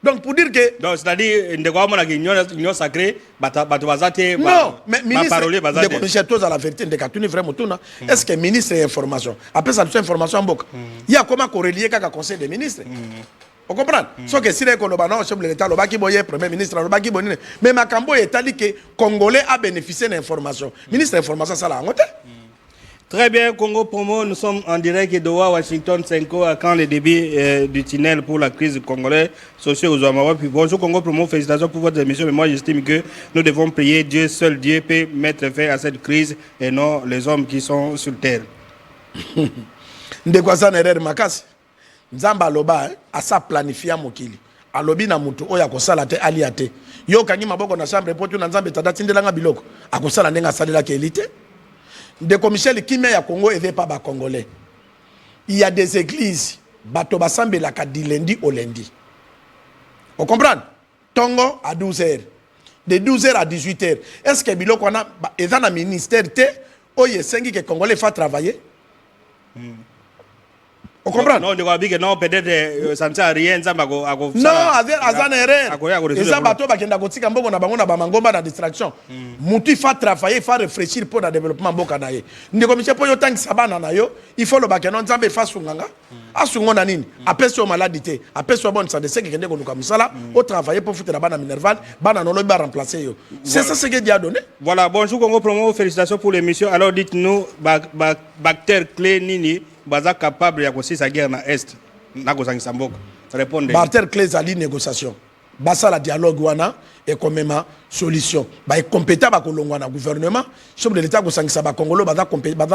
Donc pour dire que donc c'est-à-dire ndeko amona ki union sacrée batu bazate non mais ministre de Michel Toza la vérité ndeka tuni vraiment tuna est-ce que ministre information après ça information mboka il y a comment corrélier kaka conseil des ministres On comprend? Sauf que si les Colombanos, chef de l'État, le Baki Boye, Premier ministre, le Baki Boye, mais Makambo est dit que Congolais a bénéficié d'informations. Ministre d'information, ça l'a ngoté. Très bien, Congo Promo, nous sommes en direct de Washington 5 à quand le début du tunnel pour la crise congolaise sociale aux Amarois. Puis bonjour Congo Promo, félicitations pour votre émission, mais moi j'estime que nous devons prier Dieu, seul Dieu peut mettre fin à cette crise et non les hommes qui sont sur terre. Ndekwaza nerere makasi. Nzamba loba asa planifia mokili. Alobi na mutu oya kosala te aliate. Yo kangi maboko na chambre potu na nzambe tata tindelanga biloko. Akosala ndenga salela ke elite. Ndeko Michel Kimia ya Congo et pas bas congolais. Il y a des églises bato basambe la di lundi au lundi. On comprend? Tongo à 12h. De 12h à 18h. Est-ce que biloko on a un ministère te oye sengi que congolais fa travailler? On comprend? Non, non, peut-être ça ne sert à rien. Non, azan erreur. Et ça, bateau, bakenda kotika mbongo na bango na bamangomba na distraction. Mutu fa travailler, fa réfléchir pour le développement mboka na ye. Ndeko Michel po yo tangi sabana na yo, il faut le bakena nzambe fa sunganga. Asungo na nini? Apeso maladité, apeso bonne santé, c'est que kende ko luka musala, au travailler pour foutre la bana minerval, bana no ba remplacer yo. C'est ça ce que Dieu a donné. Voilà, bonjour Congo Promo, félicitations pour l'émission. Alors dites-nous bactère clé nini baza capable ya kosisa guerre na est na kozangisa mboka. Répondez. Bactère clé zali négociation. Basa la dialogue wana et comme même solution. Ba compétent ba kolongwa na gouvernement, chef de l'état kosangisa ba Congolo baza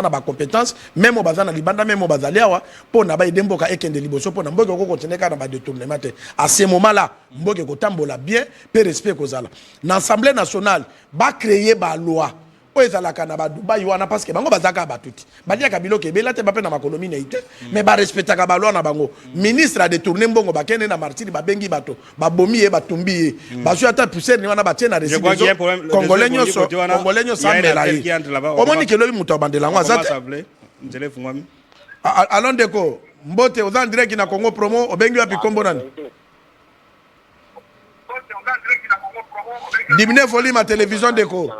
na ba compétence, même baza na libanda même bazali awa pour na ba idemboka ekende liboso pour na mboka ko continuer ka na ba détournement te. À ce moment-là, mboka ko tambola bien, pe respect kozala. Na Assemblée nationale ba créer ba loi. Oezalaka na ba Dubai wana parce que bango bazaka batuti. Badia kabilo ke bela te ba pe na makolomi na ite, mais ba respectaka ba loi na bango. Ministre a détourné mbongo ba kende na martiri ba bengi bato, ba bomi e ba tumbi e. Ba su ata pousser ni wana ba tiena récidition. Congolais nyoso mela yi. Omoni ke lobi muto bandela ngwa zate. Nzele fungwami. Allons deko, mbote ozan direct na Congo Promo obengi wapi kombo nani? Diminue volume à télévision deko.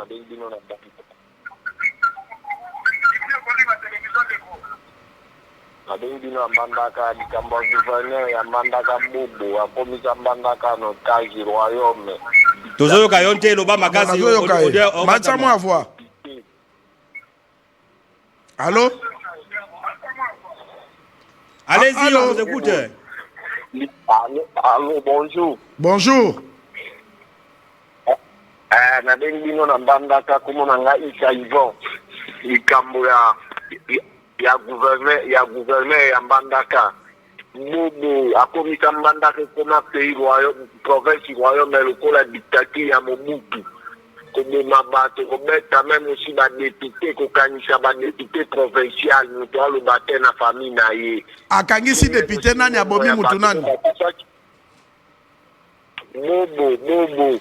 Abengi no ambandaka likambo gouverneur ya ambandaka bobo akomisa ambandaka no taji royaume. Tozo kayonte loba makasi macha moi voix. Allô? Allez-y, on vous écoute. Allô, bonjour. Bonjour. Na bengi no ambandaka komona nga Isa Yvon likambo ya gouverneur ya mbandaka bobo akomisa mbandaka koma pays royaume province royaume lokola dictature ya Mobutu koboma bato kobeta même aussi badepute kokangisa badepute provincial moto aloba te na famille na ye akangisi député nani abomi mutu nani bobo non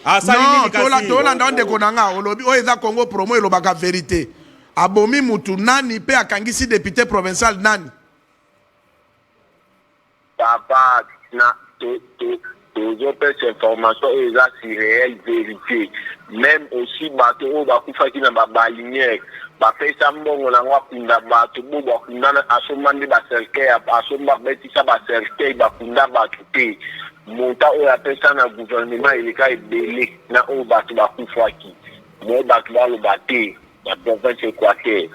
tolanda ndeko na nga olobi oyo eza Congo Promo elobaka vérité abomi mutu nani pe akangisi député provincial nani papa na tozopesa information oyo eza si réelle vérité même aussi bato oyo bakufaki na babalinière bapesa mbongo nango akunda bato bo bakunda asomba nde bacercueil asomba betisa bacercueil bakunda bato te monta oyo apesa na gouvernement eleka ebele na oyo bato bakufaki mo bato baloba te la province Équateur.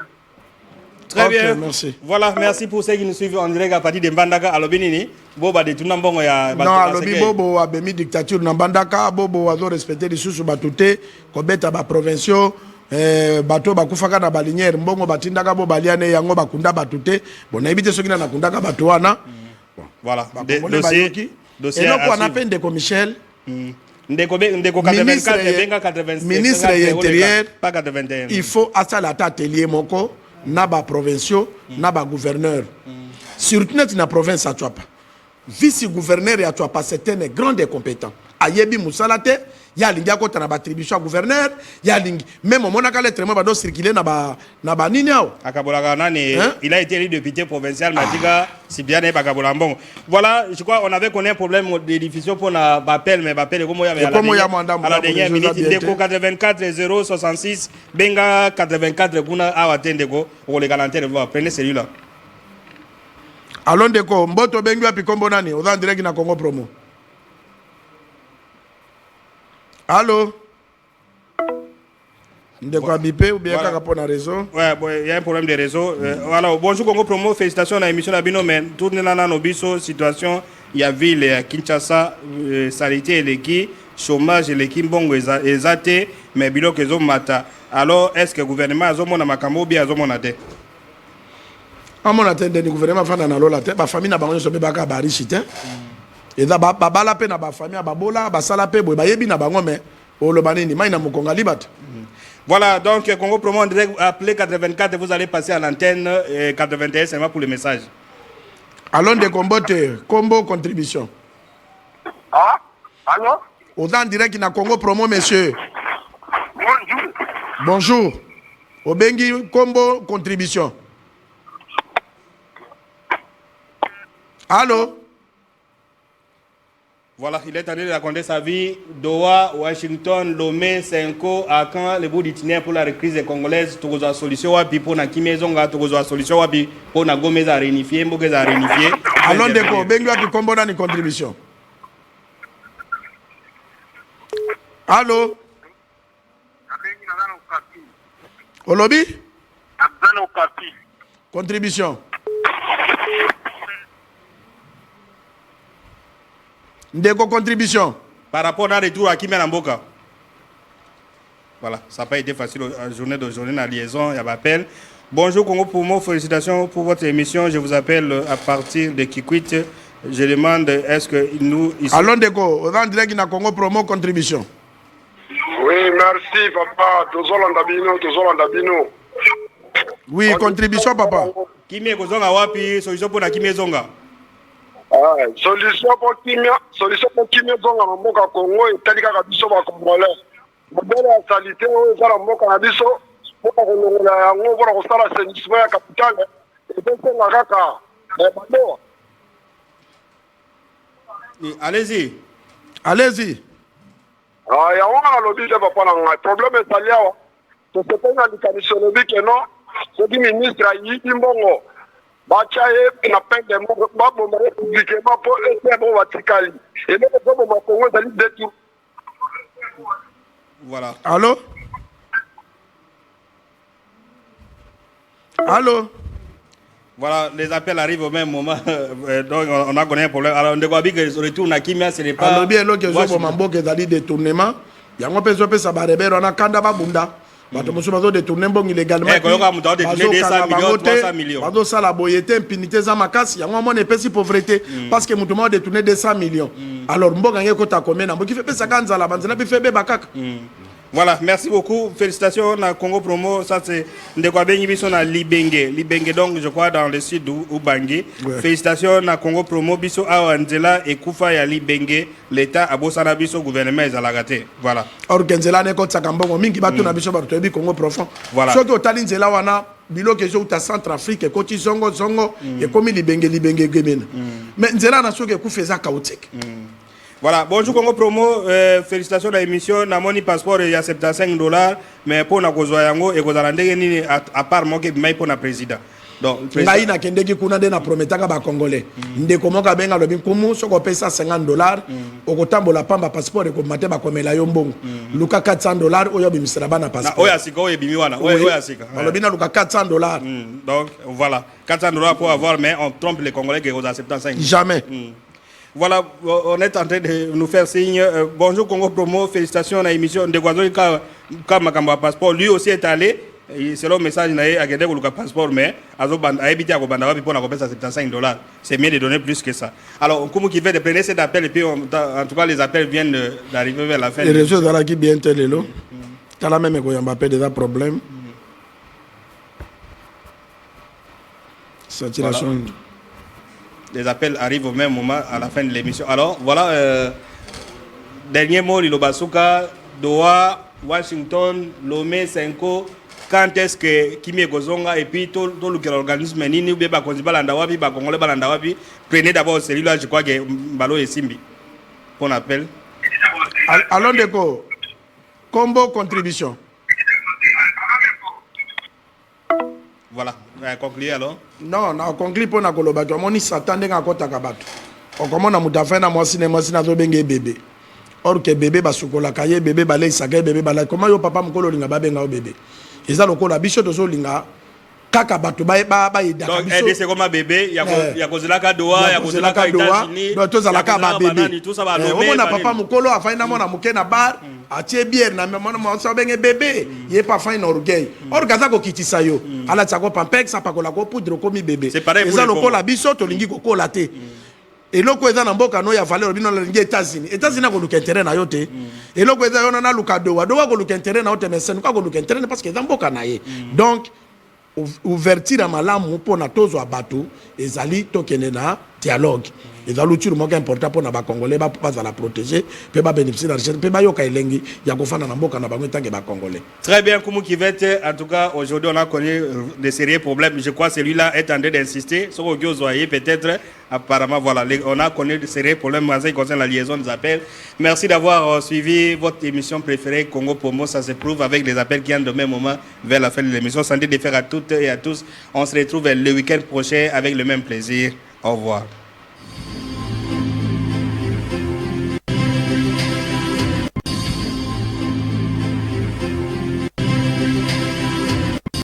Très bien. Merci. Voilà, merci pour ceux qui nous suivent en direct à partir de Mbandaka. Alobinini, Boba de Tunambongo ya. Non, alobi Bobo a bemi dictature na Mbandaka, Bobo a respecté les sous batute, kobeta ba provinciaux, bato bakufaka na balinière, mbongo batindaka bo baliane yango bakunda batute. Bon, na ebite soki na kundaka bato wana. Voilà. Dossier. Et donc on appelle Ndeko Michel. Ministre de l'Intérieur, il faut assalata atelier moko naba provinciaux naba gouverneur surtout na province à Tuapa vice gouverneur ya Tuapa c'est un grand compétent ayebi musalate ya lingi akota na attribution à gouverneur ya lingi même mona ka lettre mo ba do circuler na ba nini ao akabolaka nani il a été élu député provincial Madiga si bien et bakabola mbongo. Voilà, je crois on avait connu un problème de diffusion pour na appel mais appel comme ya à la dernière minute Ndeko 84 066 benga 84 kuna awa tendeko pour les galanter prenez celui-là. Allons Ndeko, Mboto Bengu api kombo nani? Oza direct na Congo Promo. Allô? Ndeko Abipé ou bien Voilà. Kaka na réseau? Ouais, bon, il y a un problème de réseau. Voilà, bonjour Congo Promo, félicitations à l'émission Nabino, mais tournez là dans Nobiso, situation, il y a ville à Kinshasa, sanité et l'équipe, chômage et l'équipe, bon, exaté, mais bilo que zo mata. Alors, est-ce que le gouvernement a zomona makambo ou bien a zomona te? À mon attente, le gouvernement fait dans la tête, ma famille n'a pas besoin de baka barichite. Et là, bala pe na ba famille, babola, basala pe, boy, bayebi na bango, mais au lobanini, maïna mokonga libat. Voilà, donc Congo Promo, on dirait appelez 84 et vous allez passer à l'antenne 81 seulement pour le message. Allons de combote, combo contribution. Ah, allô? Autant direct na Congo Promo, monsieur. Bonjour. Bonjour. Obengi combo contribution. Allô? Voilà, il est en train de raconter sa vie. Doha, Washington, Lomé, Senko, Akan, le bout d'itinéraire pour la reprise congolaise. Tout la solution wapi pour na Kimezonga, tout la solution wapi pour na Gomez à réunifier, Mbogez à réunifier. Allons de quoi? Bengu api combo na ni contribution. Allô? Olobi? Contribution. Ndeko contribution. Par rapport à retour à Kimé Mboka. Voilà, ça n'a pas été facile en journée d'aujourd'hui, la liaison, il y a appel. Bonjour Congo Promo, félicitations pour votre émission. Je vous appelle à partir de Kikwit. Je demande, est-ce que nous... Ici... Allons Ndeko, on va en direct na Congo Promo contribution. Oui, merci papa. Tozolanda. Oui, contribution papa. Kimé Kozonga wapi, solution pour la Kimé Zonga. Solution pour Kimé Zonga na mboka Congo etali kaka biso ba Congolais. Modèle ya salité oyo eza na mboka na biso mboka kolongola yango mpona kosala assainissement ya capitale epesenga kaka badoa. Allez-y. Allez-y. Yango nga nalobi te papa na ngai problème ezali awa tosepeli na likanisi olobi ke non soki ministre ayibi mbongo batia ye na peine de mort baboma ye publiquement mpo ete bongo batikali eloko ezoboma kongo ezali détour. Voilà. Allô? Allô? Voilà, les appels arrivent au même moment. Donc, on a connu un problème. Alors, on doit dire que le retour à Kimia, ce n'est pas... Alors, bien, l'autre, ils ont mambo qui est détournement. Il y a un peu de ça, on a kanda babunda. Bato musu bazo détourner mbongo illégalement. Eh, koyoka mutu détourner 200 millions, 300 millions. Bazo sala boyete impunité za makasi. Yango mon epesi pauvreté parce que mutu mo détourner 200 millions. Alors mbongo ngeko ta combien na mboki fait pesa kanza la banzana bi fait be bakaka. Voilà, merci beaucoup. Félicitations na Congo Promo. Ça c'est Ndeko Bengi biso na Libenge. Libenge donc je crois dans le sud ou Bangui. Ouais. Félicitations na Congo Promo biso Awanzela et Koufa ya Libenge. L'État a bosana biso gouvernement ezalagate. Voilà. Or Genzela ne kotsa kambongo mingi batu na biso bato bi Congo profond. Voilà. Soki otali nzela wana biloko ezo uta Centrafrique e koti zongo e komi Libenge gemena. Mais nzela na soki ekufeza chaotique. Voilà, bonjour Congo Promo, félicitations à l'émission. Namoni passeport il y a $75, mais pour na kozwa yango et kozala ndenge nini à part moi que mai pour na président. Donc ngai na kendeki kuna de na prometaka ba congolais. Ndeko moka benga lobi kumu soko pesa $50 okotambola pamba passeport e ko mate ba komela yo mbongo. Luka $400 oyo bimisira bana passeport. Na oya sika oyo bimi wana, oya sika. Lobi na luka $400. Donc voilà, $400 pour avoir mais on trompe les Congolais qui kozala 75. Jamais. Voilà, on est en train de nous faire signe. Bonjour Congo Promo, félicitations à l'émission de Guazo Kama passeport. Lui aussi est allé, selon le message, il a gagné le passeport, mais il a habité à Kobanda pour la compétence à $75. C'est mieux de donner plus que ça. Alors, comment qui fait de prendre cet appel et puis en tout cas les appels viennent d'arriver vers la fin. Les réseaux dans la qui bien tel là. T'as la même que Mbappé des problèmes. Saturation. Les appels arrivent au même moment à la fin de l'émission. Alors, voilà, dernier mot, Lilo Basuka, Doha, Washington, Lomé, Senko. Quand est-ce que Kimi Kozonga et puis tout l'organisme Nini ou bien Balandawabi, Bakongole Balandawabi, prenez d'abord celui-là, je crois que Mbalo et Simbi. Qu'on appelle. Allons de quoi? Combo contribution. Voilà. conclure alors. Non, na conclure pour na koloba to moni Satan ndenge akotaka bato. Okomona mutafa na mwasi na zo benge bébé. Or que bébé basukola kaye bébé balai saka bébé balai. Comment yo papa mukolo linga babenga o bébé. Eza lokola biso to zo linga kaka bato ba ida donc aider c'est comme un bébé ya kozela doa ya kozela États-Unis donc to zala ka ba bébé tout ça va nommer on a papa mukolo a faina mona muke na bar a tie bière na mona mo so benge bébé yé pas faina orgueil or gaza ko kitisa yo ala tsako pampex sa pakola ko poudre ko mi bébé eza lokola biso to lingi ko kola te eloko eza na mboka no ya valeur bino na lingi États-Unis ko luka intérêt na yo te eloko eza yo na luka doa ko luka intérêt na yo te mais c'est ko luka intérêt parce que eza mboka na ye donc ouverture à malamu pour na tozo abato ezali tokene na dialogue ezali outil moko important pour na ba congolais ba la protéger pe ba bénéficier de la richesse pe ba yoka elengi ya kofana na mboka na bango tanke ba congolais. Très bien Koumou Kivete, en tout cas aujourd'hui on a connu des sérieux problèmes, je crois celui-là est en train d'insister sur audio zoyer peut-être apparemment voilà on a connu des sérieux problèmes en ce qui concerne la liaison des appels. Merci d'avoir suivi votre émission préférée Congo Pomo, ça se prouve avec les appels qui entrent au même moment vers la fin de l'émission. Sans dire de faire à toutes et à tous, on se retrouve le week-end prochain avec le même plaisir. Au revoir.